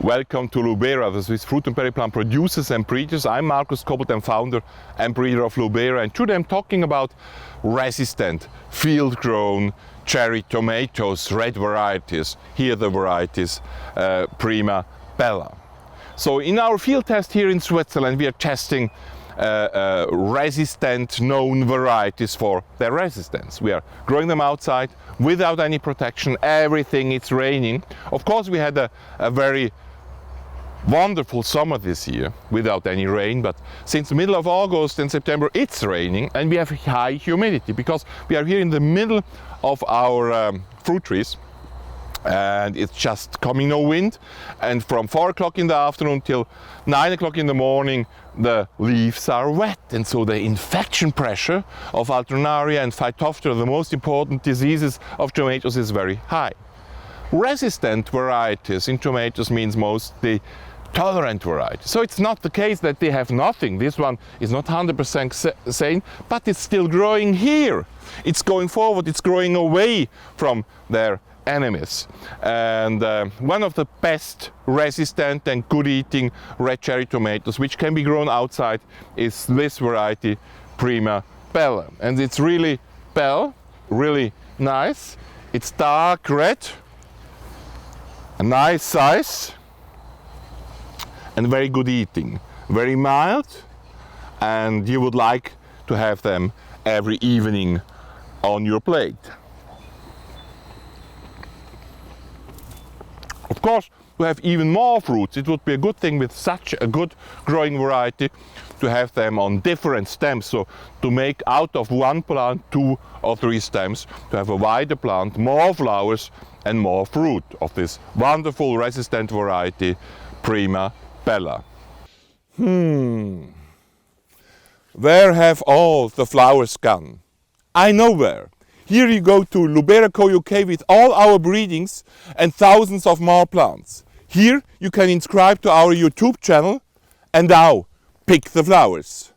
Welcome to Lubera, the Swiss fruit and berry plant producers and breeders. I'm Markus Koppelt, I'm founder and breeder of Lubera, and today I'm talking about resistant, field-grown cherry tomatoes, red varieties. Here the varieties PrimaBella. So in our field test here in Switzerland, we are testing resistant known varieties for their resistance. We are growing them outside without any protection, everything, it's raining. Of course we had a very wonderful summer this year without any rain, but since the middle of August and September it's raining and we have high humidity because we are here in the middle of our fruit trees and it's just coming no wind, and from 4 o'clock in the afternoon till 9 o'clock in the morning the leaves are wet, and so the infection pressure of Alternaria and Phytophthora, the most important diseases of tomatoes, is very high. Resistant varieties in tomatoes means mostly tolerant varieties. So it's not the case that they have nothing. This one is not 100% sane, but it's still growing here. It's going forward, it's growing away from their enemies. And one of the best resistant and good eating red cherry tomatoes which can be grown outside is this variety PrimaBella. And it's really bell, really nice. It's dark red, a nice size, and very good eating, very mild, and you would like to have them every evening on your plate. Of course, to have even more fruits, it would be a good thing with such a good growing variety to have them on different stems, so to make out of one plant 2 or 3 stems, to have a wider plant, more flowers and more fruit of this wonderful resistant variety PrimaBella. Where have all the flowers gone? I know where. Here you go to Lubera.co UK with all our breedings and thousands of more plants. Here you can subscribe to our YouTube channel, and now pick the flowers.